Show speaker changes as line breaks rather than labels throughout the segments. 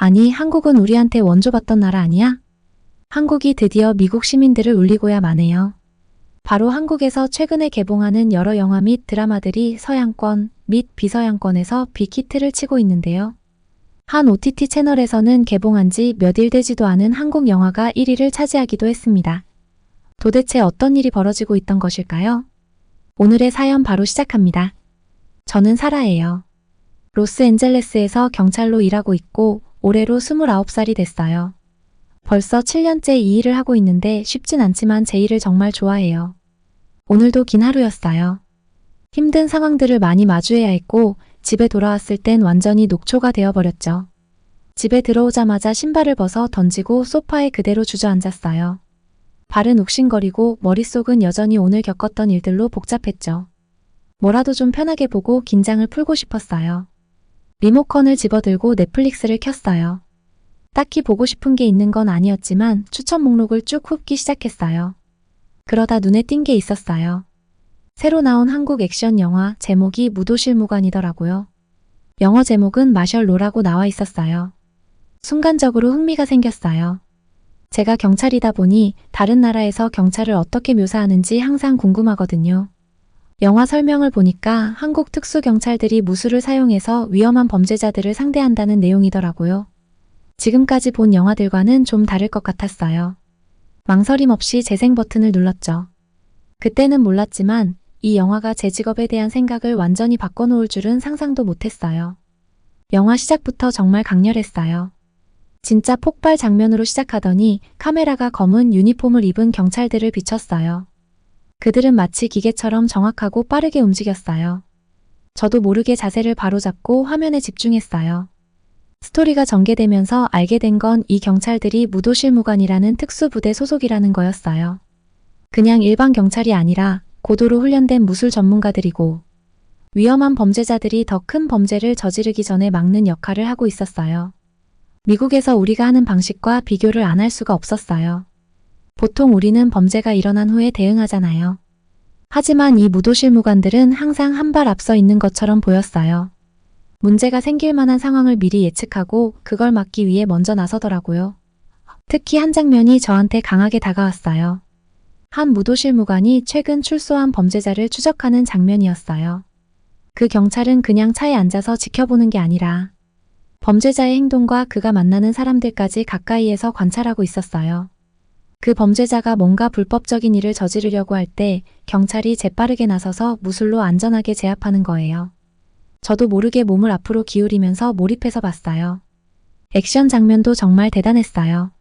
아니, 한국은 우리한테 원조 받던 나라 아니야? 한국이 드디어 미국 시민들을 울리고야 마네요. 바로 한국에서 최근에 개봉하는 여러 영화 및 드라마들이 서양권 및 비서양권에서 빅히트를 치고 있는데요. 한 OTT 채널에서는 개봉한 지 몇 일 되지도 않은 한국 영화가 1위를 차지하기도 했습니다. 도대체 어떤 일이 벌어지고 있던 것일까요? 오늘의 사연 바로 시작합니다. 저는 사라예요. 로스앤젤레스에서 경찰로 일하고 있고 올해로 29살이 됐어요. 벌써 7년째 이 일을 하고 있는데 쉽진 않지만 제 일을 정말 좋아해요. 오늘도 긴 하루였어요. 힘든 상황들을 많이 마주해야 했고 집에 돌아왔을 땐 완전히 녹초가 되어버렸죠. 집에 들어오자마자 신발을 벗어 던지고 소파에 그대로 주저앉았어요. 발은 욱신거리고 머릿속은 여전히 오늘 겪었던 일들로 복잡했죠. 뭐라도 좀 편하게 보고 긴장을 풀고 싶었어요. 리모컨을 집어들고 넷플릭스를 켰어요. 딱히 보고 싶은 게 있는 건 아니었지만 추천 목록을 쭉 훑기 시작했어요. 그러다 눈에 띈 게 있었어요. 새로 나온 한국 액션 영화 제목이 무도실무관이더라고요. 영어 제목은 마셜로라고 나와 있었어요. 순간적으로 흥미가 생겼어요. 제가 경찰이다 보니 다른 나라에서 경찰을 어떻게 묘사하는지 항상 궁금하거든요. 영화 설명을 보니까 한국 특수경찰들이 무술을 사용해서 위험한 범죄자들을 상대한다는 내용이더라고요. 지금까지 본 영화들과는 좀 다를 것 같았어요. 망설임 없이 재생 버튼을 눌렀죠. 그때는 몰랐지만 이 영화가 제 직업에 대한 생각을 완전히 바꿔놓을 줄은 상상도 못했어요. 영화 시작부터 정말 강렬했어요. 진짜 폭발 장면으로 시작하더니 카메라가 검은 유니폼을 입은 경찰들을 비췄어요. 그들은 마치 기계처럼 정확하고 빠르게 움직였어요. 저도 모르게 자세를 바로잡고 화면에 집중했어요. 스토리가 전개되면서 알게 된 건 이 경찰들이 무도실무관이라는 특수부대 소속이라는 거였어요. 그냥 일반 경찰이 아니라 고도로 훈련된 무술 전문가들이고 위험한 범죄자들이 더 큰 범죄를 저지르기 전에 막는 역할을 하고 있었어요. 미국에서 우리가 하는 방식과 비교를 안 할 수가 없었어요. 보통 우리는 범죄가 일어난 후에 대응하잖아요. 하지만 이 무도실무관들은 항상 한 발 앞서 있는 것처럼 보였어요. 문제가 생길 만한 상황을 미리 예측하고 그걸 막기 위해 먼저 나서더라고요. 특히 한 장면이 저한테 강하게 다가왔어요. 한 무도실무관이 최근 출소한 범죄자를 추적하는 장면이었어요. 그 경찰은 그냥 차에 앉아서 지켜보는 게 아니라 범죄자의 행동과 그가 만나는 사람들까지 가까이에서 관찰하고 있었어요. 그 범죄자가 뭔가 불법적인 일을 저지르려고 할 때 경찰이 재빠르게 나서서 무술로 안전하게 제압하는 거예요. 저도 모르게 몸을 앞으로 기울이면서 몰입해서 봤어요. 액션 장면도 정말 대단했어요.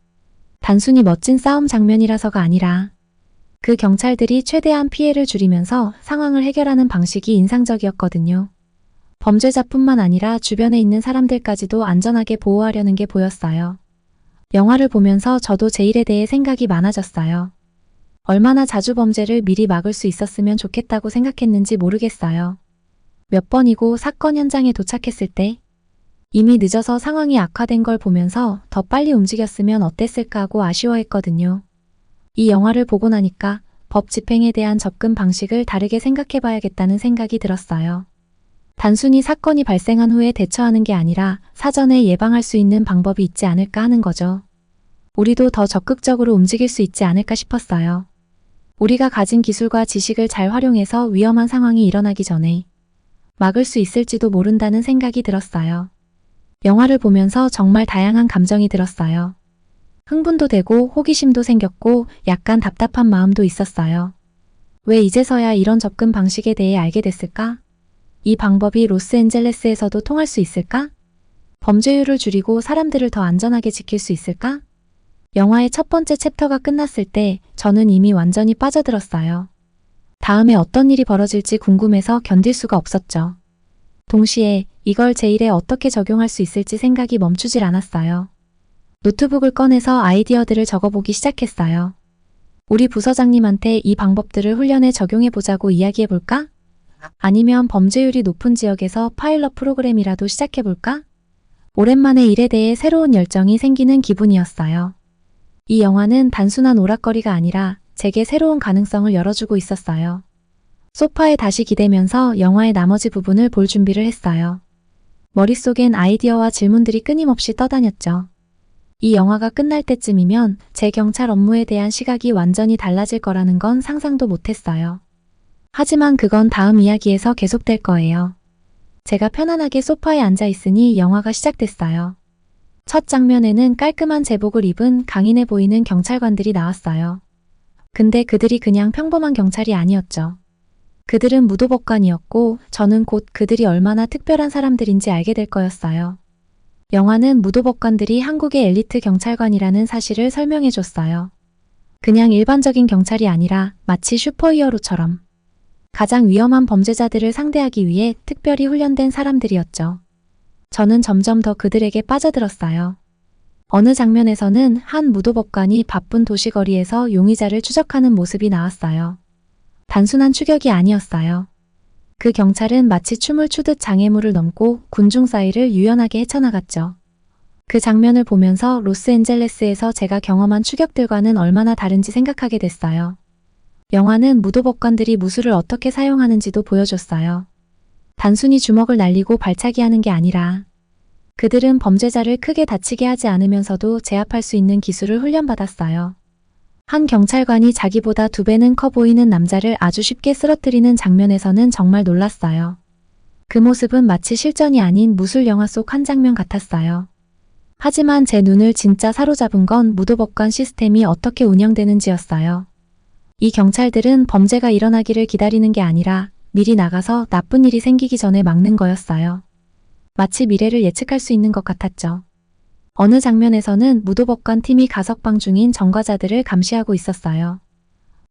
단순히 멋진 싸움 장면이라서가 아니라 그 경찰들이 최대한 피해를 줄이면서 상황을 해결하는 방식이 인상적이었거든요. 범죄자뿐만 아니라 주변에 있는 사람들까지도 안전하게 보호하려는 게 보였어요. 영화를 보면서 저도 제 일에 대해 생각이 많아졌어요. 얼마나 자주 범죄를 미리 막을 수 있었으면 좋겠다고 생각했는지 모르겠어요. 몇 번이고 사건 현장에 도착했을 때 이미 늦어서 상황이 악화된 걸 보면서 더 빨리 움직였으면 어땠을까 하고 아쉬워했거든요. 이 영화를 보고 나니까 법 집행에 대한 접근 방식을 다르게 생각해봐야겠다는 생각이 들었어요. 단순히 사건이 발생한 후에 대처하는 게 아니라 사전에 예방할 수 있는 방법이 있지 않을까 하는 거죠. 우리도 더 적극적으로 움직일 수 있지 않을까 싶었어요. 우리가 가진 기술과 지식을 잘 활용해서 위험한 상황이 일어나기 전에 막을 수 있을지도 모른다는 생각이 들었어요. 영화를 보면서 정말 다양한 감정이 들었어요. 흥분도 되고 호기심도 생겼고 약간 답답한 마음도 있었어요. 왜 이제서야 이런 접근 방식에 대해 알게 됐을까? 이 방법이 로스앤젤레스에서도 통할 수 있을까? 범죄율을 줄이고 사람들을 더 안전하게 지킬 수 있을까? 영화의 첫 번째 챕터가 끝났을 때 저는 이미 완전히 빠져들었어요. 다음에 어떤 일이 벌어질지 궁금해서 견딜 수가 없었죠. 동시에 이걸 제 일에 어떻게 적용할 수 있을지 생각이 멈추질 않았어요. 노트북을 꺼내서 아이디어들을 적어보기 시작했어요. 우리 부서장님한테 이 방법들을 훈련에 적용해보자고 이야기해볼까? 아니면 범죄율이 높은 지역에서 파일럿 프로그램이라도 시작해볼까? 오랜만에 일에 대해 새로운 열정이 생기는 기분이었어요. 이 영화는 단순한 오락거리가 아니라 제게 새로운 가능성을 열어주고 있었어요. 소파에 다시 기대면서 영화의 나머지 부분을 볼 준비를 했어요. 머릿속엔 아이디어와 질문들이 끊임없이 떠다녔죠. 이 영화가 끝날 때쯤이면 제 경찰 업무에 대한 시각이 완전히 달라질 거라는 건 상상도 못했어요. 하지만 그건 다음 이야기에서 계속될 거예요. 제가 편안하게 소파에 앉아 있으니 영화가 시작됐어요. 첫 장면에는 깔끔한 제복을 입은 강인해 보이는 경찰관들이 나왔어요. 근데 그들이 그냥 평범한 경찰이 아니었죠. 그들은 무도법관이었고 저는 곧 그들이 얼마나 특별한 사람들인지 알게 될 거였어요. 영화는 무도법관들이 한국의 엘리트 경찰관이라는 사실을 설명해 줬어요. 그냥 일반적인 경찰이 아니라 마치 슈퍼히어로처럼 가장 위험한 범죄자들을 상대하기 위해 특별히 훈련된 사람들이었죠. 저는 점점 더 그들에게 빠져들었어요. 어느 장면에서는 한 무도법관이 바쁜 도시거리에서 용의자를 추적하는 모습이 나왔어요. 단순한 추격이 아니었어요. 그 경찰은 마치 춤을 추듯 장애물을 넘고 군중 사이를 유연하게 헤쳐나갔죠. 그 장면을 보면서 로스앤젤레스에서 제가 경험한 추격들과는 얼마나 다른지 생각하게 됐어요. 영화는 무도법관들이 무술을 어떻게 사용하는지도 보여줬어요. 단순히 주먹을 날리고 발차기 하는 게 아니라 그들은 범죄자를 크게 다치게 하지 않으면서도 제압할 수 있는 기술을 훈련받았어요. 한 경찰관이 자기보다 2배는 커 보이는 남자를 아주 쉽게 쓰러뜨리는 장면에서는 정말 놀랐어요. 그 모습은 마치 실전이 아닌 무술 영화 속 한 장면 같았어요. 하지만 제 눈을 진짜 사로잡은 건 무도법관 시스템이 어떻게 운영되는지였어요. 이 경찰들은 범죄가 일어나기를 기다리는 게 아니라 미리 나가서 나쁜 일이 생기기 전에 막는 거였어요. 마치 미래를 예측할 수 있는 것 같았죠. 어느 장면에서는 무도법관 팀이 가석방 중인 전과자들을 감시하고 있었어요.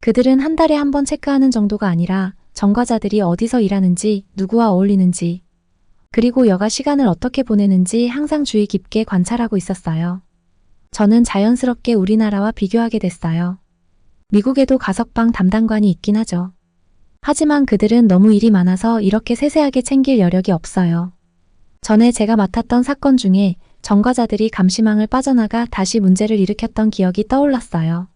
그들은 한 달에 한 번 체크하는 정도가 아니라 전과자들이 어디서 일하는지, 누구와 어울리는지, 그리고 여가 시간을 어떻게 보내는지 항상 주의 깊게 관찰하고 있었어요. 저는 자연스럽게 우리나라와 비교하게 됐어요. 미국에도 가석방 담당관이 있긴 하죠. 하지만 그들은 너무 일이 많아서 이렇게 세세하게 챙길 여력이 없어요. 전에 제가 맡았던 사건 중에 전과자들이 감시망을 빠져나가 다시 문제를 일으켰던 기억이 떠올랐어요.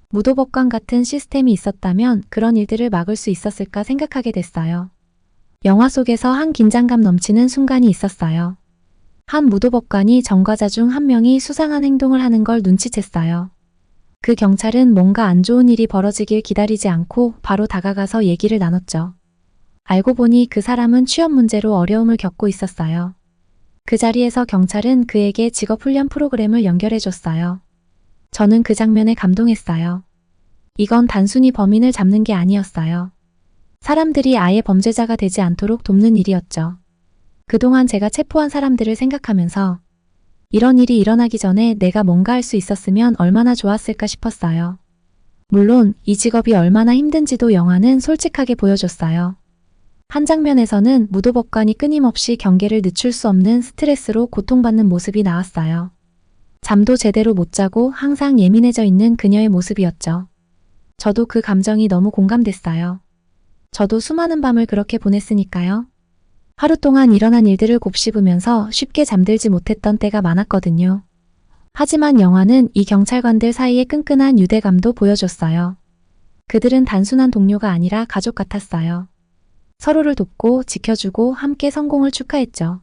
무도법관 같은 시스템이 있었다면 그런 일들을 막을 수 있었을까 생각하게 됐어요. 영화 속에서 한 긴장감 넘치는 순간이 있었어요. 한 무도법관이 전과자 중 한 명이 수상한 행동을 하는 걸 눈치챘어요. 그 경찰은 뭔가 안 좋은 일이 벌어지길 기다리지 않고 바로 다가가서 얘기를 나눴죠. 알고 보니 그 사람은 취업 문제로 어려움을 겪고 있었어요. 그 자리에서 경찰은 그에게 직업훈련 프로그램을 연결해줬어요. 저는 그 장면에 감동했어요. 이건 단순히 범인을 잡는 게 아니었어요. 사람들이 아예 범죄자가 되지 않도록 돕는 일이었죠. 그동안 제가 체포한 사람들을 생각하면서 이런 일이 일어나기 전에 내가 뭔가 할 수 있었으면 얼마나 좋았을까 싶었어요. 물론 이 직업이 얼마나 힘든지도 영화는 솔직하게 보여줬어요. 한 장면에서는 무도법관이 끊임없이 경계를 늦출 수 없는 스트레스로 고통받는 모습이 나왔어요. 잠도 제대로 못 자고 항상 예민해져 있는 그녀의 모습이었죠. 저도 그 감정이 너무 공감됐어요. 저도 수많은 밤을 그렇게 보냈으니까요. 하루 동안 일어난 일들을 곱씹으면서 쉽게 잠들지 못했던 때가 많았거든요. 하지만 영화는 이 경찰관들 사이의 끈끈한 유대감도 보여줬어요. 그들은 단순한 동료가 아니라 가족 같았어요. 서로를 돕고 지켜주고 함께 성공을 축하했죠.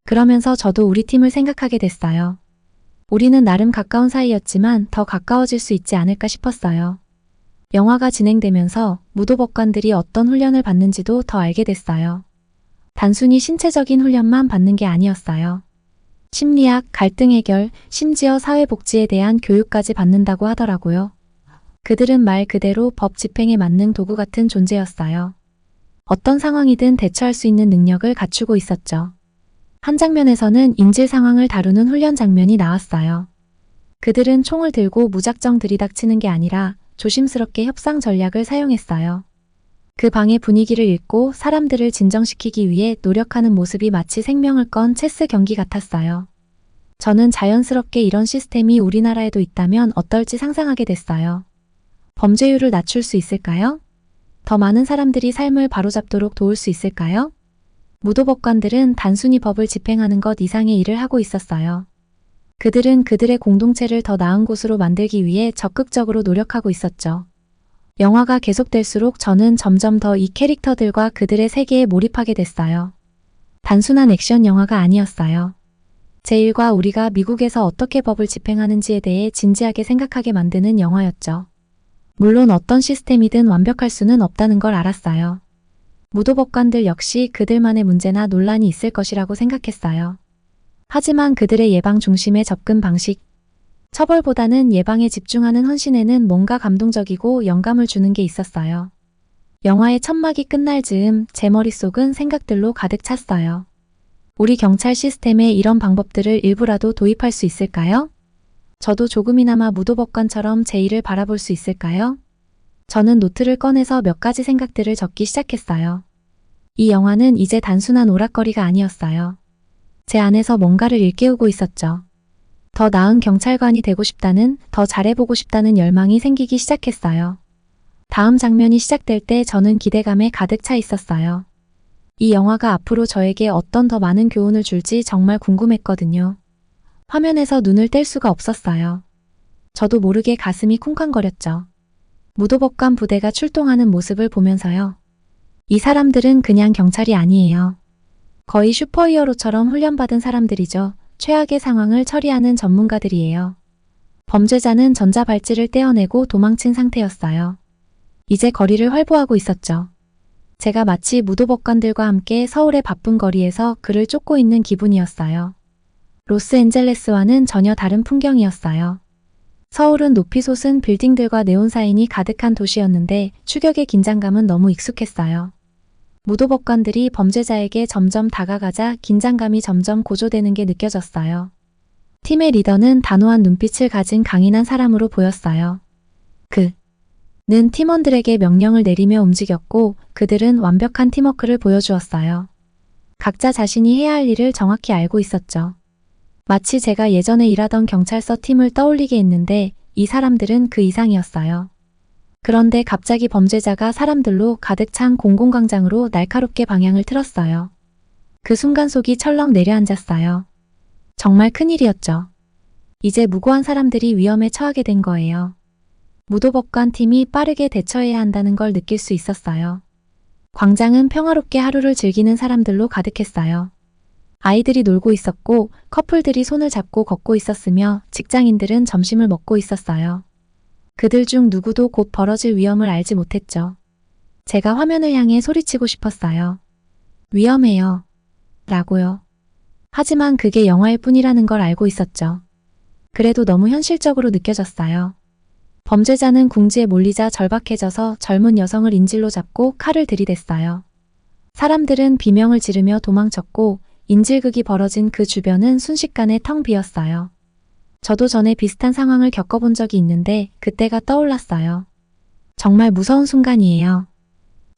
그러면서 저도 우리 팀을 생각하게 됐어요. 우리는 나름 가까운 사이였지만 더 가까워질 수 있지 않을까 싶었어요. 영화가 진행되면서 무도법관들이 어떤 훈련을 받는지도 더 알게 됐어요. 단순히 신체적인 훈련만 받는 게 아니었어요. 심리학, 갈등 해결, 심지어 사회복지에 대한 교육까지 받는다고 하더라고요. 그들은 말 그대로 법 집행에 맞는 도구 같은 존재였어요. 어떤 상황이든 대처할 수 있는 능력을 갖추고 있었죠. 한 장면에서는 인질 상황을 다루는 훈련 장면이 나왔어요. 그들은 총을 들고 무작정 들이닥치는 게 아니라 조심스럽게 협상 전략을 사용했어요. 그 방의 분위기를 읽고 사람들을 진정시키기 위해 노력하는 모습이 마치 생명을 건 체스 경기 같았어요. 저는 자연스럽게 이런 시스템이 우리나라에도 있다면 어떨지 상상하게 됐어요. 범죄율을 낮출 수 있을까요? 더 많은 사람들이 삶을 바로잡도록 도울 수 있을까요? 무도법관들은 단순히 법을 집행하는 것 이상의 일을 하고 있었어요. 그들은 그들의 공동체를 더 나은 곳으로 만들기 위해 적극적으로 노력하고 있었죠. 영화가 계속될수록 저는 점점 더 이 캐릭터들과 그들의 세계에 몰입하게 됐어요. 단순한 액션 영화가 아니었어요. 제 일과 우리가 미국에서 어떻게 법을 집행하는지에 대해 진지하게 생각하게 만드는 영화였죠. 물론 어떤 시스템이든 완벽할 수는 없다는 걸 알았어요. 무도법관들 역시 그들만의 문제나 논란이 있을 것이라고 생각했어요. 하지만 그들의 예방 중심의 접근 방식, 처벌보다는 예방에 집중하는 헌신에는 뭔가 감동적이고 영감을 주는 게 있었어요. 영화의 첫막이 끝날 즈음 제 머릿속은 생각들로 가득 찼어요. 우리 경찰 시스템에 이런 방법들을 일부라도 도입할 수 있을까요? 저도 조금이나마 무도법관처럼 제 일을 바라볼 수 있을까요? 저는 노트를 꺼내서 몇 가지 생각들을 적기 시작했어요. 이 영화는 이제 단순한 오락거리가 아니었어요. 제 안에서 뭔가를 일깨우고 있었죠. 더 나은 경찰관이 되고 싶다는, 더 잘해보고 싶다는 열망이 생기기 시작했어요. 다음 장면이 시작될 때 저는 기대감에 가득 차 있었어요. 이 영화가 앞으로 저에게 어떤 더 많은 교훈을 줄지 정말 궁금했거든요. 화면에서 눈을 뗄 수가 없었어요. 저도 모르게 가슴이 쿵쾅거렸죠. 무도법관 부대가 출동하는 모습을 보면서요. 이 사람들은 그냥 경찰이 아니에요. 거의 슈퍼히어로처럼 훈련받은 사람들이죠. 최악의 상황을 처리하는 전문가들이에요. 범죄자는 전자발찌를 떼어내고 도망친 상태였어요. 이제 거리를 활보하고 있었죠. 제가 마치 무도법관들과 함께 서울의 바쁜 거리에서 그를 쫓고 있는 기분이었어요. 로스앤젤레스와는 전혀 다른 풍경이었어요. 서울은 높이 솟은 빌딩들과 네온사인이 가득한 도시였는데 추격의 긴장감은 너무 익숙했어요. 무도법관들이 범죄자에게 점점 다가가자 긴장감이 점점 고조되는 게 느껴졌어요. 팀의 리더는 단호한 눈빛을 가진 강인한 사람으로 보였어요. 그는 팀원들에게 명령을 내리며 움직였고 그들은 완벽한 팀워크를 보여주었어요. 각자 자신이 해야 할 일을 정확히 알고 있었죠. 마치 제가 예전에 일하던 경찰서 팀을 떠올리게 했는데 이 사람들은 그 이상이었어요. 그런데 갑자기 범죄자가 사람들로 가득 찬 공공광장으로 날카롭게 방향을 틀었어요. 그 순간 속이 철렁 내려앉았어요. 정말 큰일이었죠. 이제 무고한 사람들이 위험에 처하게 된 거예요. 무도법관 팀이 빠르게 대처해야 한다는 걸 느낄 수 있었어요. 광장은 평화롭게 하루를 즐기는 사람들로 가득했어요. 아이들이 놀고 있었고 커플들이 손을 잡고 걷고 있었으며 직장인들은 점심을 먹고 있었어요. 그들 중 누구도 곧 벌어질 위험을 알지 못했죠. 제가 화면을 향해 소리치고 싶었어요. 위험해요. 라고요. 하지만 그게 영화일 뿐이라는 걸 알고 있었죠. 그래도 너무 현실적으로 느껴졌어요. 범죄자는 궁지에 몰리자 절박해져서 젊은 여성을 인질로 잡고 칼을 들이댔어요. 사람들은 비명을 지르며 도망쳤고 인질극이 벌어진 그 주변은 순식간에 텅 비었어요. 저도 전에 비슷한 상황을 겪어본 적이 있는데 그때가 떠올랐어요. 정말 무서운 순간이에요.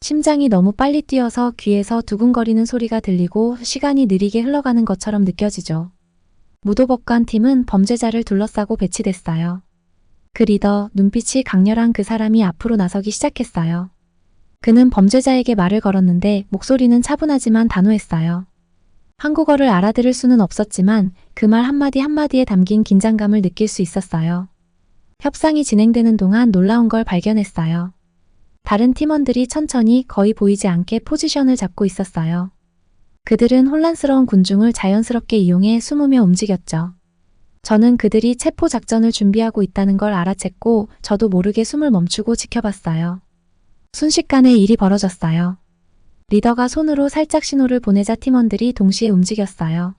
심장이 너무 빨리 뛰어서 귀에서 두근거리는 소리가 들리고 시간이 느리게 흘러가는 것처럼 느껴지죠. 무도법관 팀은 범죄자를 둘러싸고 배치됐어요. 그 리더, 눈빛이 강렬한 그 사람이 앞으로 나서기 시작했어요. 그는 범죄자에게 말을 걸었는데 목소리는 차분하지만 단호했어요. 한국어를 알아들을 수는 없었지만 그 말 한마디 한마디에 담긴 긴장감을 느낄 수 있었어요. 협상이 진행되는 동안 놀라운 걸 발견했어요. 다른 팀원들이 천천히 거의 보이지 않게 포지션을 잡고 있었어요. 그들은 혼란스러운 군중을 자연스럽게 이용해 숨으며 움직였죠. 저는 그들이 체포 작전을 준비하고 있다는 걸 알아챘고 저도 모르게 숨을 멈추고 지켜봤어요. 순식간에 일이 벌어졌어요. 리더가 손으로 살짝 신호를 보내자 팀원들이 동시에 움직였어요.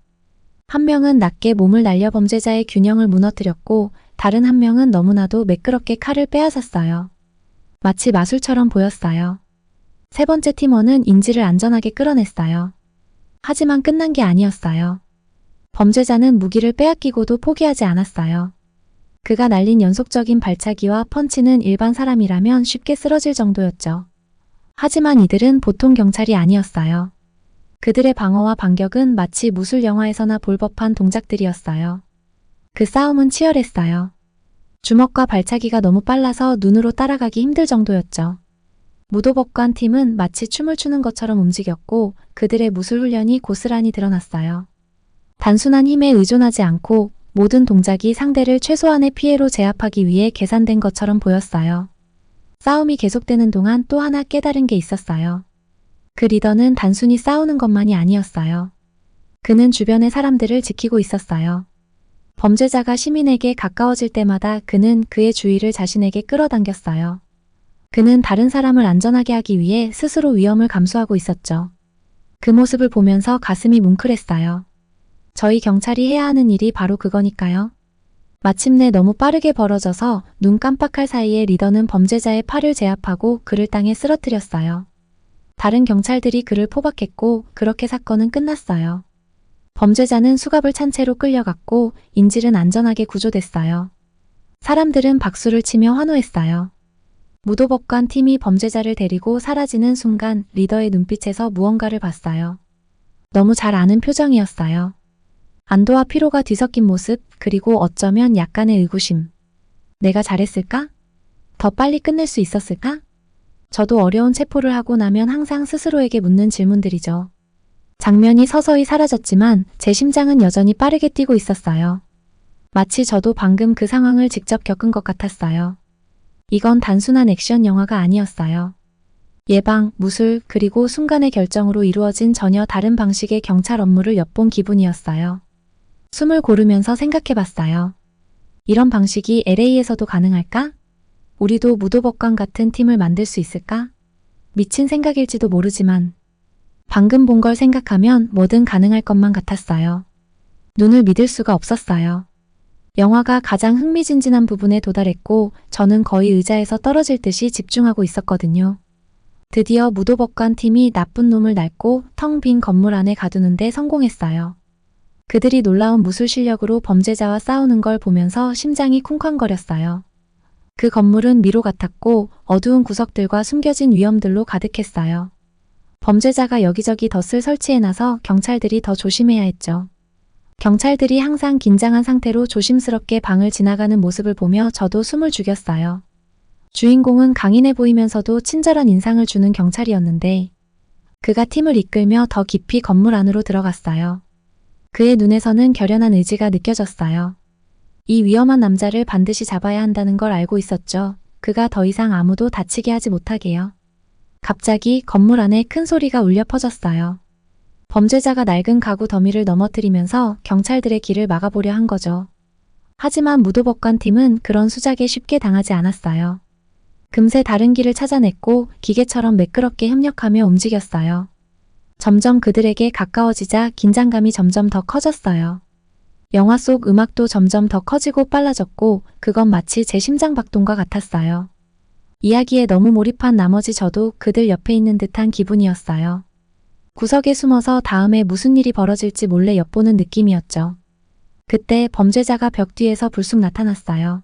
한 명은 낮게 몸을 날려 범죄자의 균형을 무너뜨렸고 다른 한 명은 너무나도 매끄럽게 칼을 빼앗았어요. 마치 마술처럼 보였어요. 세 번째 팀원은 인질을 안전하게 끌어냈어요. 하지만 끝난 게 아니었어요. 범죄자는 무기를 빼앗기고도 포기하지 않았어요. 그가 날린 연속적인 발차기와 펀치는 일반 사람이라면 쉽게 쓰러질 정도였죠. 하지만 이들은 보통 경찰이 아니었어요. 그들의 방어와 반격은 마치 무술 영화에서나 볼 법한 동작들이었어요. 그 싸움은 치열했어요. 주먹과 발차기가 너무 빨라서 눈으로 따라가기 힘들 정도였죠. 무도법관 팀은 마치 춤을 추는 것처럼 움직였고 그들의 무술 훈련이 고스란히 드러났어요. 단순한 힘에 의존하지 않고 모든 동작이 상대를 최소한의 피해로 제압하기 위해 계산된 것처럼 보였어요. 싸움이 계속되는 동안 또 하나 깨달은 게 있었어요. 그 리더는 단순히 싸우는 것만이 아니었어요. 그는 주변의 사람들을 지키고 있었어요. 범죄자가 시민에게 가까워질 때마다 그는 그의 주의를 자신에게 끌어당겼어요. 그는 다른 사람을 안전하게 하기 위해 스스로 위험을 감수하고 있었죠. 그 모습을 보면서 가슴이 뭉클했어요. 저희 경찰이 해야 하는 일이 바로 그거니까요. 마침내 너무 빠르게 벌어져서 눈 깜빡할 사이에 리더는 범죄자의 팔을 제압하고 그를 땅에 쓰러뜨렸어요. 다른 경찰들이 그를 포박했고 그렇게 사건은 끝났어요. 범죄자는 수갑을 찬 채로 끌려갔고 인질은 안전하게 구조됐어요. 사람들은 박수를 치며 환호했어요. 무도법관 팀이 범죄자를 데리고 사라지는 순간 리더의 눈빛에서 무언가를 봤어요. 너무 잘 아는 표정이었어요. 안도와 피로가 뒤섞인 모습, 그리고 어쩌면 약간의 의구심. 내가 잘했을까? 더 빨리 끝낼 수 있었을까? 저도 어려운 체포를 하고 나면 항상 스스로에게 묻는 질문들이죠. 장면이 서서히 사라졌지만 제 심장은 여전히 빠르게 뛰고 있었어요. 마치 저도 방금 그 상황을 직접 겪은 것 같았어요. 이건 단순한 액션 영화가 아니었어요. 예방, 무술, 그리고 순간의 결정으로 이루어진 전혀 다른 방식의 경찰 업무를 엿본 기분이었어요. 숨을 고르면서 생각해봤어요. 이런 방식이 LA에서도 가능할까? 우리도 무도법관 같은 팀을 만들 수 있을까? 미친 생각일지도 모르지만 방금 본 걸 생각하면 뭐든 가능할 것만 같았어요. 눈을 믿을 수가 없었어요. 영화가 가장 흥미진진한 부분에 도달했고 저는 거의 의자에서 떨어질 듯이 집중하고 있었거든요. 드디어 무도법관 팀이 나쁜 놈을 낡고 텅 빈 건물 안에 가두는데 성공했어요. 그들이 놀라운 무술 실력으로 범죄자와 싸우는 걸 보면서 심장이 쿵쾅거렸어요. 그 건물은 미로 같았고 어두운 구석들과 숨겨진 위험들로 가득했어요. 범죄자가 여기저기 덫을 설치해놔서 경찰들이 더 조심해야 했죠. 경찰들이 항상 긴장한 상태로 조심스럽게 방을 지나가는 모습을 보며 저도 숨을 죽였어요. 주인공은 강인해 보이면서도 친절한 인상을 주는 경찰이었는데 그가 팀을 이끌며 더 깊이 건물 안으로 들어갔어요. 그의 눈에서는 결연한 의지가 느껴졌어요. 이 위험한 남자를 반드시 잡아야 한다는 걸 알고 있었죠. 그가 더 이상 아무도 다치게 하지 못하게요. 갑자기 건물 안에 큰 소리가 울려 퍼졌어요. 범죄자가 낡은 가구 더미를 넘어뜨리면서 경찰들의 길을 막아보려 한 거죠. 하지만 무도법관 팀은 그런 수작에 쉽게 당하지 않았어요. 금세 다른 길을 찾아냈고 기계처럼 매끄럽게 협력하며 움직였어요. 점점 그들에게 가까워지자 긴장감이 점점 더 커졌어요. 영화 속 음악도 점점 더 커지고 빨라졌고 그건 마치 제 심장박동과 같았어요. 이야기에 너무 몰입한 나머지 저도 그들 옆에 있는 듯한 기분이었어요. 구석에 숨어서 다음에 무슨 일이 벌어질지 몰래 엿보는 느낌이었죠. 그때 범죄자가 벽 뒤에서 불쑥 나타났어요.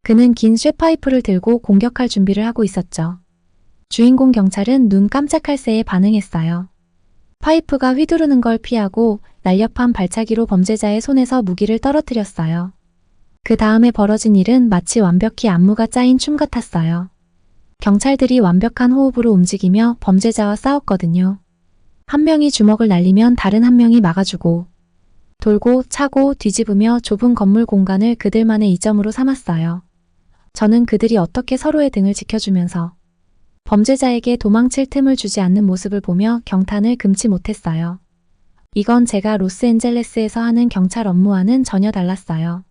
그는 긴 쇠파이프를 들고 공격할 준비를 하고 있었죠. 주인공 경찰은 눈 깜짝할 새에 반응했어요. 파이프가 휘두르는 걸 피하고 날렵한 발차기로 범죄자의 손에서 무기를 떨어뜨렸어요. 그 다음에 벌어진 일은 마치 완벽히 안무가 짜인 춤 같았어요. 경찰들이 완벽한 호흡으로 움직이며 범죄자와 싸웠거든요. 한 명이 주먹을 날리면 다른 한 명이 막아주고 돌고 차고 뒤집으며 좁은 건물 공간을 그들만의 이점으로 삼았어요. 저는 그들이 어떻게 서로의 등을 지켜주면서 범죄자에게 도망칠 틈을 주지 않는 모습을 보며 경탄을 금치 못했어요. 이건 제가 로스앤젤레스에서 하는 경찰 업무와는 전혀 달랐어요.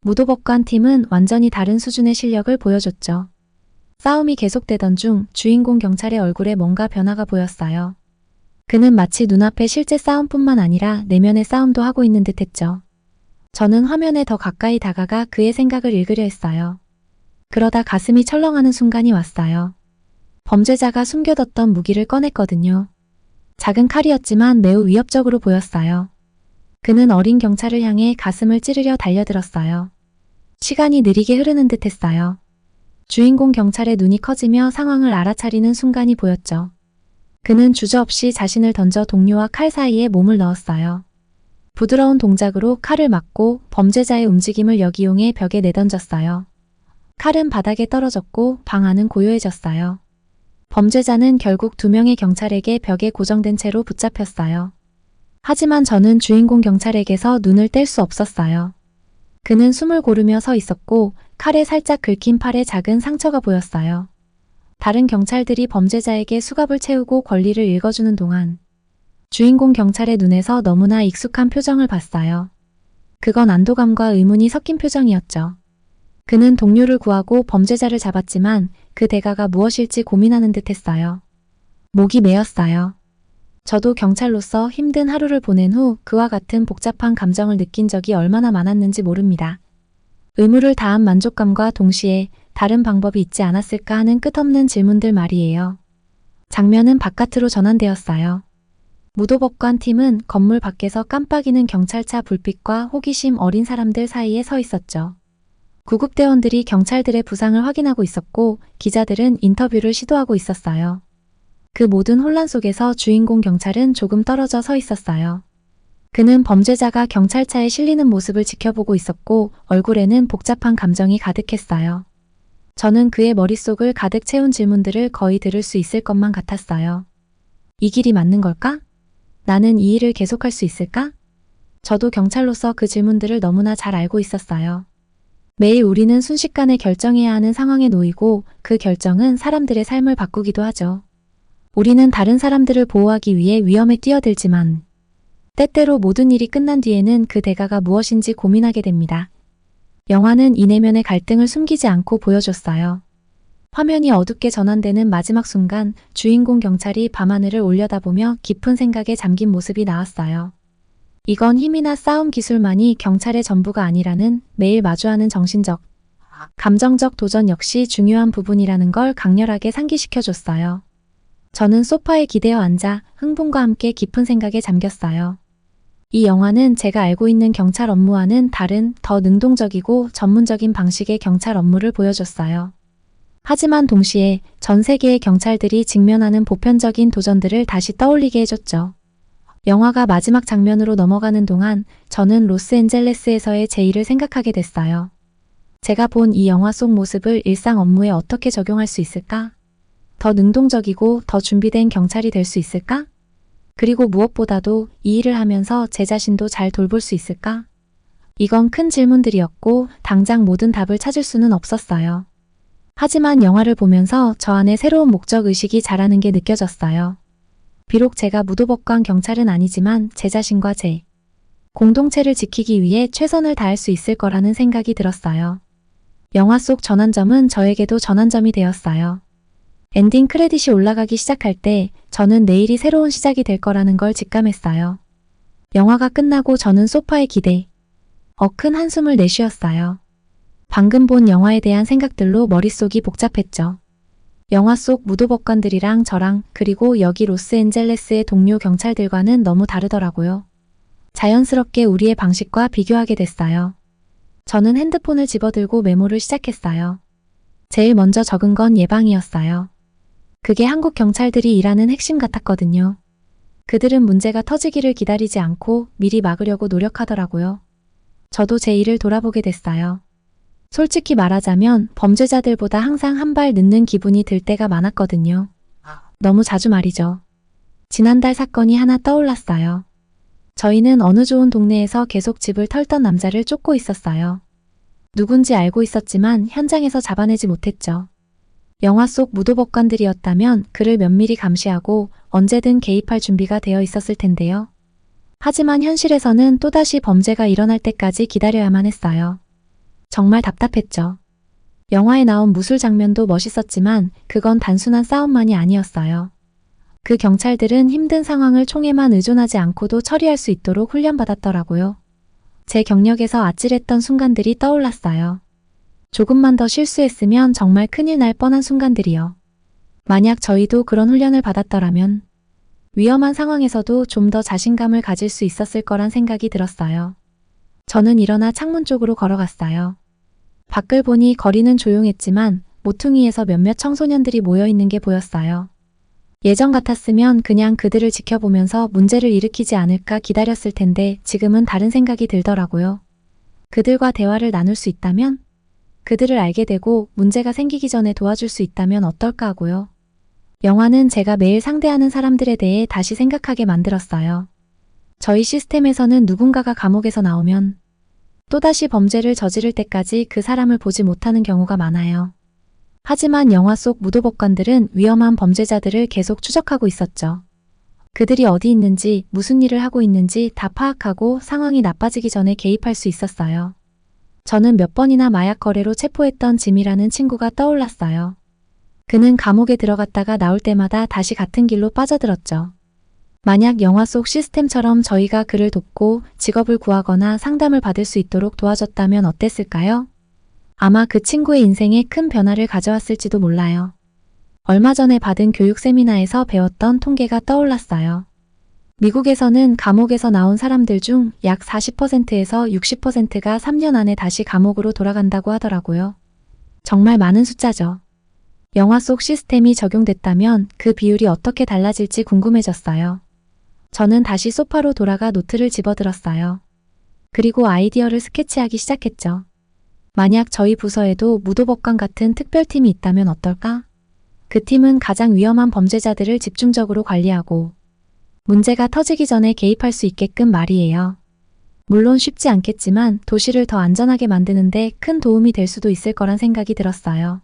무도법관 팀은 완전히 다른 수준의 실력을 보여줬죠. 싸움이 계속되던 중 주인공 경찰의 얼굴에 뭔가 변화가 보였어요. 그는 마치 눈앞의 실제 싸움뿐만 아니라 내면의 싸움도 하고 있는 듯 했죠. 저는 화면에 더 가까이 다가가 그의 생각을 읽으려 했어요. 그러다 가슴이 철렁하는 순간이 왔어요. 범죄자가 숨겨뒀던 무기를 꺼냈거든요. 작은 칼이었지만 매우 위협적으로 보였어요. 그는 어린 경찰을 향해 가슴을 찌르려 달려들었어요. 시간이 느리게 흐르는 듯 했어요. 주인공 경찰의 눈이 커지며 상황을 알아차리는 순간이 보였죠. 그는 주저없이 자신을 던져 동료와 칼 사이에 몸을 넣었어요. 부드러운 동작으로 칼을 막고 범죄자의 움직임을 역이용해 벽에 내던졌어요. 칼은 바닥에 떨어졌고 방 안은 고요해졌어요. 범죄자는 결국 두 명의 경찰에게 벽에 고정된 채로 붙잡혔어요. 하지만 저는 주인공 경찰에게서 눈을 뗄 수 없었어요. 그는 숨을 고르며 서 있었고 칼에 살짝 긁힌 팔에 작은 상처가 보였어요. 다른 경찰들이 범죄자에게 수갑을 채우고 권리를 읽어주는 동안 주인공 경찰의 눈에서 너무나 익숙한 표정을 봤어요. 그건 안도감과 의문이 섞인 표정이었죠. 그는 동료를 구하고 범죄자를 잡았지만 그 대가가 무엇일지 고민하는 듯 했어요. 목이 메었어요. 저도 경찰로서 힘든 하루를 보낸 후 그와 같은 복잡한 감정을 느낀 적이 얼마나 많았는지 모릅니다. 의무를 다한 만족감과 동시에 다른 방법이 있지 않았을까 하는 끝없는 질문들 말이에요. 장면은 바깥으로 전환되었어요. 무도법관 팀은 건물 밖에서 깜빡이는 경찰차 불빛과 호기심 어린 사람들 사이에 서 있었죠. 구급대원들이 경찰들의 부상을 확인하고 있었고 기자들은 인터뷰를 시도하고 있었어요. 그 모든 혼란 속에서 주인공 경찰은 조금 떨어져 서 있었어요. 그는 범죄자가 경찰차에 실리는 모습을 지켜보고 있었고 얼굴에는 복잡한 감정이 가득했어요. 저는 그의 머릿속을 가득 채운 질문들을 거의 들을 수 있을 것만 같았어요. 이 길이 맞는 걸까? 나는 이 일을 계속할 수 있을까? 저도 경찰로서 그 질문들을 너무나 잘 알고 있었어요. 매일 우리는 순식간에 결정해야 하는 상황에 놓이고 그 결정은 사람들의 삶을 바꾸기도 하죠. 우리는 다른 사람들을 보호하기 위해 위험에 뛰어들지만 때때로 모든 일이 끝난 뒤에는 그 대가가 무엇인지 고민하게 됩니다. 영화는 이 내면의 갈등을 숨기지 않고 보여줬어요. 화면이 어둡게 전환되는 마지막 순간 주인공 경찰이 밤하늘을 올려다보며 깊은 생각에 잠긴 모습이 나왔어요. 이건 힘이나 싸움 기술만이 경찰의 전부가 아니라는 매일 마주하는 정신적, 감정적 도전 역시 중요한 부분이라는 걸 강렬하게 상기시켜줬어요. 저는 소파에 기대어 앉아 흥분과 함께 깊은 생각에 잠겼어요. 이 영화는 제가 알고 있는 경찰 업무와는 다른 더 능동적이고 전문적인 방식의 경찰 업무를 보여줬어요. 하지만 동시에 전 세계의 경찰들이 직면하는 보편적인 도전들을 다시 떠올리게 해줬죠. 영화가 마지막 장면으로 넘어가는 동안 저는 로스앤젤레스에서의 제 일을 생각하게 됐어요. 제가 본 이 영화 속 모습을 일상 업무에 어떻게 적용할 수 있을까? 더 능동적이고 더 준비된 경찰이 될 수 있을까? 그리고 무엇보다도 이 일을 하면서 제 자신도 잘 돌볼 수 있을까? 이건 큰 질문들이었고 당장 모든 답을 찾을 수는 없었어요. 하지만 영화를 보면서 저 안에 새로운 목적의식이 자라는 게 느껴졌어요. 비록 제가 무도법관 경찰은 아니지만 제 자신과 제 공동체를 지키기 위해 최선을 다할 수 있을 거라는 생각이 들었어요. 영화 속 전환점은 저에게도 전환점이 되었어요. 엔딩 크레딧이 올라가기 시작할 때 저는 내일이 새로운 시작이 될 거라는 걸 직감했어요. 영화가 끝나고 저는 소파에 큰 한숨을 내쉬었어요. 방금 본 영화에 대한 생각들로 머릿속이 복잡했죠. 영화 속 무도법관들이랑 저랑 그리고 여기 로스앤젤레스의 동료 경찰들과는 너무 다르더라고요. 자연스럽게 우리의 방식과 비교하게 됐어요. 저는 핸드폰을 집어들고 메모를 시작했어요. 제일 먼저 적은 건 예방이었어요. 그게 한국 경찰들이 일하는 핵심 같았거든요. 그들은 문제가 터지기를 기다리지 않고 미리 막으려고 노력하더라고요. 저도 제 일을 돌아보게 됐어요. 솔직히 말하자면 범죄자들보다 항상 한 발 늦는 기분이 들 때가 많았거든요. 너무 자주 말이죠. 지난달 사건이 하나 떠올랐어요. 저희는 어느 좋은 동네에서 계속 집을 털던 남자를 쫓고 있었어요. 누군지 알고 있었지만 현장에서 잡아내지 못했죠. 영화 속 무도법관들이었다면 그를 면밀히 감시하고 언제든 개입할 준비가 되어 있었을 텐데요. 하지만 현실에서는 또다시 범죄가 일어날 때까지 기다려야만 했어요. 정말 답답했죠. 영화에 나온 무술 장면도 멋있었지만 그건 단순한 싸움만이 아니었어요. 그 경찰들은 힘든 상황을 총에만 의존하지 않고도 처리할 수 있도록 훈련받았더라고요. 제 경력에서 아찔했던 순간들이 떠올랐어요. 조금만 더 실수했으면 정말 큰일 날 뻔한 순간들이요. 만약 저희도 그런 훈련을 받았더라면 위험한 상황에서도 좀 더 자신감을 가질 수 있었을 거란 생각이 들었어요. 저는 일어나 창문 쪽으로 걸어갔어요. 밖을 보니 거리는 조용했지만 모퉁이에서 몇몇 청소년들이 모여 있는 게 보였어요. 예전 같았으면 그냥 그들을 지켜보면서 문제를 일으키지 않을까 기다렸을 텐데 지금은 다른 생각이 들더라고요. 그들과 대화를 나눌 수 있다면? 그들을 알게 되고 문제가 생기기 전에 도와줄 수 있다면 어떨까 하고요. 영화는 제가 매일 상대하는 사람들에 대해 다시 생각하게 만들었어요. 저희 시스템에서는 누군가가 감옥에서 나오면 또다시 범죄를 저지를 때까지 그 사람을 보지 못하는 경우가 많아요. 하지만 영화 속 무도법관들은 위험한 범죄자들을 계속 추적하고 있었죠. 그들이 어디 있는지, 무슨 일을 하고 있는지 다 파악하고 상황이 나빠지기 전에 개입할 수 있었어요. 저는 몇 번이나 마약 거래로 체포했던 짐이라는 친구가 떠올랐어요. 그는 감옥에 들어갔다가 나올 때마다 다시 같은 길로 빠져들었죠. 만약 영화 속 시스템처럼 저희가 그를 돕고 직업을 구하거나 상담을 받을 수 있도록 도와줬다면 어땠을까요? 아마 그 친구의 인생에 큰 변화를 가져왔을지도 몰라요. 얼마 전에 받은 교육 세미나에서 배웠던 통계가 떠올랐어요. 미국에서는 감옥에서 나온 사람들 중 약 40%에서 60%가 3년 안에 다시 감옥으로 돌아간다고 하더라고요. 정말 많은 숫자죠. 영화 속 시스템이 적용됐다면 그 비율이 어떻게 달라질지 궁금해졌어요. 저는 다시 소파로 돌아가 노트를 집어들었어요. 그리고 아이디어를 스케치하기 시작했죠. 만약 저희 부서에도 무도법관 같은 특별팀이 있다면 어떨까? 그 팀은 가장 위험한 범죄자들을 집중적으로 관리하고 문제가 터지기 전에 개입할 수 있게끔 말이에요. 물론 쉽지 않겠지만 도시를 더 안전하게 만드는데 큰 도움이 될 수도 있을 거란 생각이 들었어요.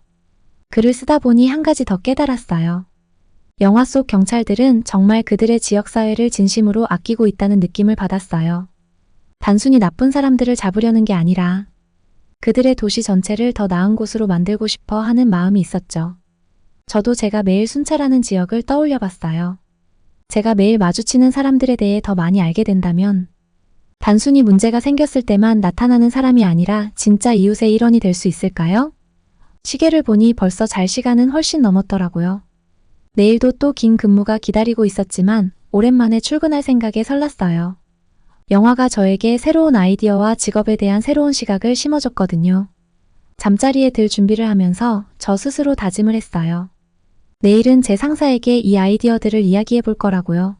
글을 쓰다 보니 한 가지 더 깨달았어요. 영화 속 경찰들은 정말 그들의 지역사회를 진심으로 아끼고 있다는 느낌을 받았어요. 단순히 나쁜 사람들을 잡으려는 게 아니라 그들의 도시 전체를 더 나은 곳으로 만들고 싶어 하는 마음이 있었죠. 저도 제가 매일 순찰하는 지역을 떠올려 봤어요. 제가 매일 마주치는 사람들에 대해 더 많이 알게 된다면 단순히 문제가 생겼을 때만 나타나는 사람이 아니라 진짜 이웃의 일원이 될 수 있을까요? 시계를 보니 벌써 잘 시간은 훨씬 넘었더라고요. 내일도 또 긴 근무가 기다리고 있었지만 오랜만에 출근할 생각에 설랐어요. 영화가 저에게 새로운 아이디어와 직업에 대한 새로운 시각을 심어줬거든요. 잠자리에 들 준비를 하면서 저 스스로 다짐을 했어요. 내일은 제 상사에게 이 아이디어들을 이야기해 볼 거라고요.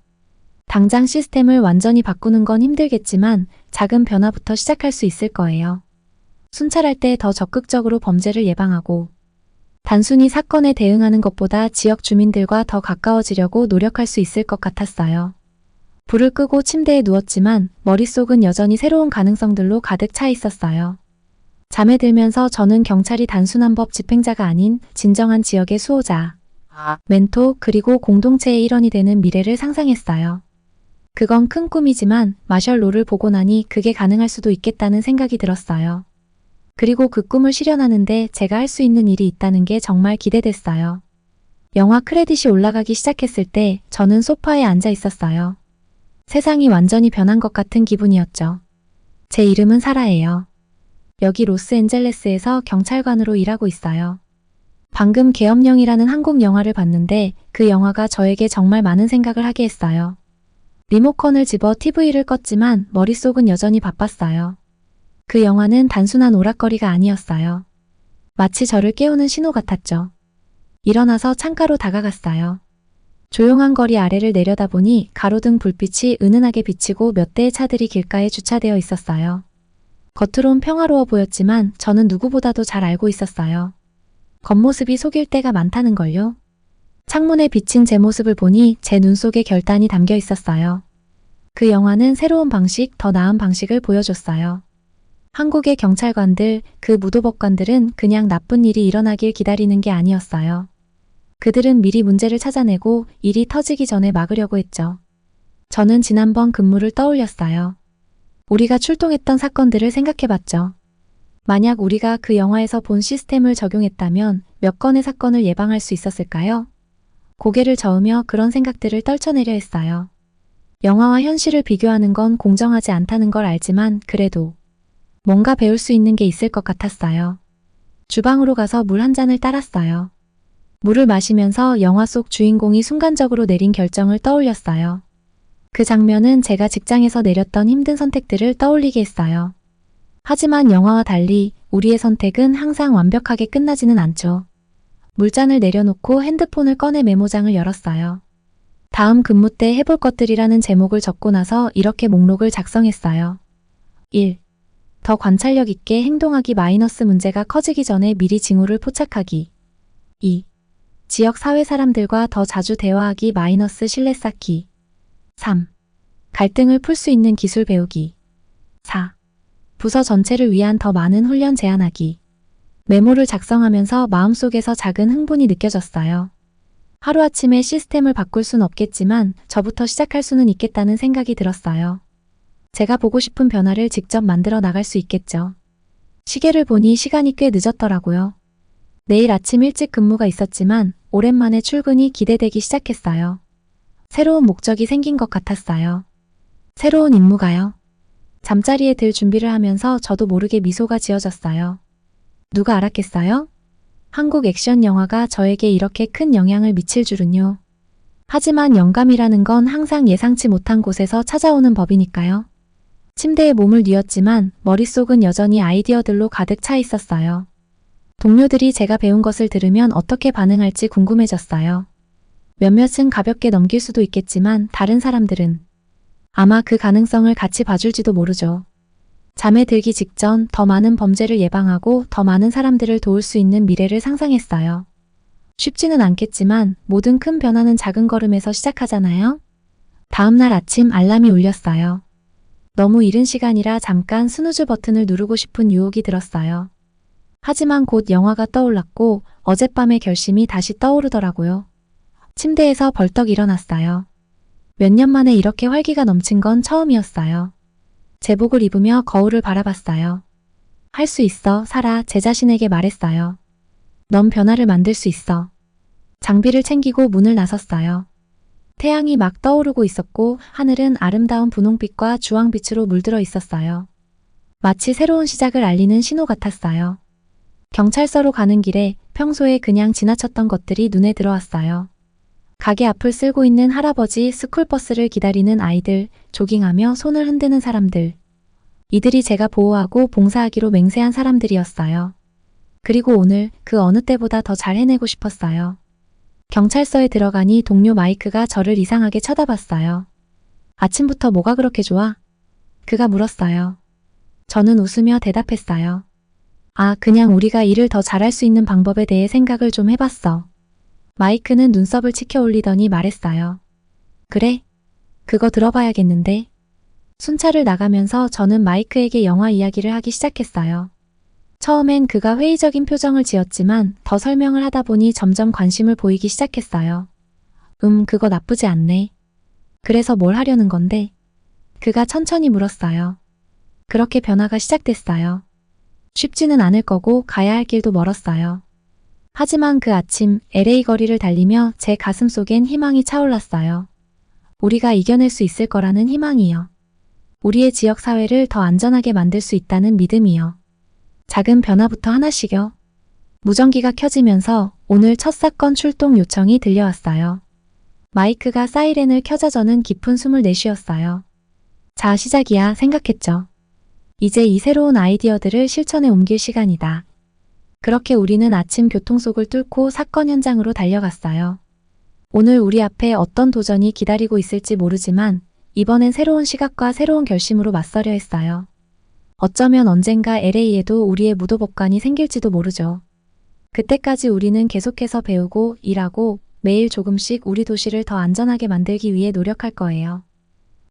당장 시스템을 완전히 바꾸는 건 힘들겠지만 작은 변화부터 시작할 수 있을 거예요. 순찰할 때 더 적극적으로 범죄를 예방하고 단순히 사건에 대응하는 것보다 지역 주민들과 더 가까워지려고 노력할 수 있을 것 같았어요. 불을 끄고 침대에 누웠지만 머릿속은 여전히 새로운 가능성들로 가득 차 있었어요. 잠에 들면서 저는 경찰이 단순한 법 집행자가 아닌 진정한 지역의 수호자, 멘토 그리고 공동체의 일원이 되는 미래를 상상했어요. 그건 큰 꿈이지만 마셜로를 보고 나니 그게 가능할 수도 있겠다는 생각이 들었어요. 그리고 그 꿈을 실현하는데 제가 할 수 있는 일이 있다는 게 정말 기대됐어요. 영화 크레딧이 올라가기 시작했을 때 저는 소파에 앉아 있었어요. 세상이 완전히 변한 것 같은 기분이었죠. 제 이름은 사라예요. 여기 로스앤젤레스에서 경찰관으로 일하고 있어요. 방금 계엄령이라는 한국 영화를 봤는데 그 영화가 저에게 정말 많은 생각을 하게 했어요. 리모컨을 집어 TV를 껐지만 머릿속은 여전히 바빴어요. 그 영화는 단순한 오락거리가 아니었어요. 마치 저를 깨우는 신호 같았죠. 일어나서 창가로 다가갔어요. 조용한 거리 아래를 내려다보니 가로등 불빛이 은은하게 비치고 몇 대의 차들이 길가에 주차되어 있었어요. 겉으론 평화로워 보였지만 저는 누구보다도 잘 알고 있었어요. 겉모습이 속일 때가 많다는 걸요. 창문에 비친 제 모습을 보니 제 눈 속에 결단이 담겨 있었어요. 그 영화는 새로운 방식, 더 나은 방식을 보여줬어요. 한국의 경찰관들, 그 무도법관들은 그냥 나쁜 일이 일어나길 기다리는 게 아니었어요. 그들은 미리 문제를 찾아내고 일이 터지기 전에 막으려고 했죠. 저는 지난번 근무를 떠올렸어요. 우리가 출동했던 사건들을 생각해봤죠. 만약 우리가 그 영화에서 본 시스템을 적용했다면 몇 건의 사건을 예방할 수 있었을까요? 고개를 저으며 그런 생각들을 떨쳐내려 했어요. 영화와 현실을 비교하는 건 공정하지 않다는 걸 알지만 그래도 뭔가 배울 수 있는 게 있을 것 같았어요. 주방으로 가서 물 한 잔을 따랐어요. 물을 마시면서 영화 속 주인공이 순간적으로 내린 결정을 떠올렸어요. 그 장면은 제가 직장에서 내렸던 힘든 선택들을 떠올리게 했어요. 하지만 영화와 달리 우리의 선택은 항상 완벽하게 끝나지는 않죠. 물잔을 내려놓고 핸드폰을 꺼내 메모장을 열었어요. 다음 근무 때 해볼 것들이라는 제목을 적고 나서 이렇게 목록을 작성했어요. 1. 더 관찰력 있게 행동하기 마이너스 문제가 커지기 전에 미리 징후를 포착하기. 2. 지역 사회 사람들과 더 자주 대화하기 마이너스 신뢰 쌓기. 3. 갈등을 풀 수 있는 기술 배우기. 4. 부서 전체를 위한 더 많은 훈련 제안하기. 메모를 작성하면서 마음속에서 작은 흥분이 느껴졌어요. 하루아침에 시스템을 바꿀 순 없겠지만 저부터 시작할 수는 있겠다는 생각이 들었어요. 제가 보고 싶은 변화를 직접 만들어 나갈 수 있겠죠. 시계를 보니 시간이 꽤 늦었더라고요. 내일 아침 일찍 근무가 있었지만 오랜만에 출근이 기대되기 시작했어요. 새로운 목적이 생긴 것 같았어요. 새로운 임무가요. 잠자리에 들 준비를 하면서 저도 모르게 미소가 지어졌어요. 누가 알았겠어요? 한국 액션 영화가 저에게 이렇게 큰 영향을 미칠 줄은요. 하지만 영감이라는 건 항상 예상치 못한 곳에서 찾아오는 법이니까요. 침대에 몸을 뉘었지만 머릿속은 여전히 아이디어들로 가득 차 있었어요. 동료들이 제가 배운 것을 들으면 어떻게 반응할지 궁금해졌어요. 몇몇은 가볍게 넘길 수도 있겠지만 다른 사람들은 아마 그 가능성을 같이 봐줄지도 모르죠. 잠에 들기 직전 더 많은 범죄를 예방하고 더 많은 사람들을 도울 수 있는 미래를 상상했어요. 쉽지는 않겠지만 모든 큰 변화는 작은 걸음에서 시작하잖아요. 다음 날 아침 알람이 울렸어요. 너무 이른 시간이라 잠깐 스누즈 버튼을 누르고 싶은 유혹이 들었어요. 하지만 곧 영화가 떠올랐고 어젯밤의 결심이 다시 떠오르더라고요. 침대에서 벌떡 일어났어요. 몇 년 만에 이렇게 활기가 넘친 건 처음이었어요. 제복을 입으며 거울을 바라봤어요. 할 수 있어, 살아, 제 자신에게 말했어요. 넌 변화를 만들 수 있어. 장비를 챙기고 문을 나섰어요. 태양이 막 떠오르고 있었고 하늘은 아름다운 분홍빛과 주황빛으로 물들어 있었어요. 마치 새로운 시작을 알리는 신호 같았어요. 경찰서로 가는 길에 평소에 그냥 지나쳤던 것들이 눈에 들어왔어요. 가게 앞을 쓸고 있는 할아버지, 스쿨버스를 기다리는 아이들, 조깅하며 손을 흔드는 사람들. 이들이 제가 보호하고 봉사하기로 맹세한 사람들이었어요. 그리고 오늘 그 어느 때보다 더 잘 해내고 싶었어요. 경찰서에 들어가니 동료 마이크가 저를 이상하게 쳐다봤어요. 아침부터 뭐가 그렇게 좋아? 그가 물었어요. 저는 웃으며 대답했어요. 아, 그냥 우리가 일을 더 잘할 수 있는 방법에 대해 생각을 좀 해봤어. 마이크는 눈썹을 치켜 올리더니 말했어요. 그래? 그거 들어봐야겠는데. 순찰을 나가면서 저는 마이크에게 영화 이야기를 하기 시작했어요. 처음엔 그가 회의적인 표정을 지었지만 더 설명을 하다 보니 점점 관심을 보이기 시작했어요. 그거 나쁘지 않네. 그래서 뭘 하려는 건데? 그가 천천히 물었어요. 그렇게 변화가 시작됐어요. 쉽지는 않을 거고 가야 할 길도 멀었어요. 하지만 그 아침 LA 거리를 달리며 제 가슴 속엔 희망이 차올랐어요. 우리가 이겨낼 수 있을 거라는 희망이요. 우리의 지역 사회를 더 안전하게 만들 수 있다는 믿음이요. 작은 변화부터 하나씩요. 무전기가 켜지면서 오늘 첫 사건 출동 요청이 들려왔어요. 마이크가 사이렌을 켜자 저는 깊은 숨을 내쉬었어요. 자, 시작이야 생각했죠. 이제 이 새로운 아이디어들을 실천에 옮길 시간이다. 그렇게 우리는 아침 교통 속을 뚫고 사건 현장으로 달려갔어요. 오늘 우리 앞에 어떤 도전이 기다리고 있을지 모르지만 이번엔 새로운 시각과 새로운 결심으로 맞서려 했어요. 어쩌면 언젠가 LA에도 우리의 무도법관이 생길지도 모르죠. 그때까지 우리는 계속해서 배우고 일하고 매일 조금씩 우리 도시를 더 안전하게 만들기 위해 노력할 거예요.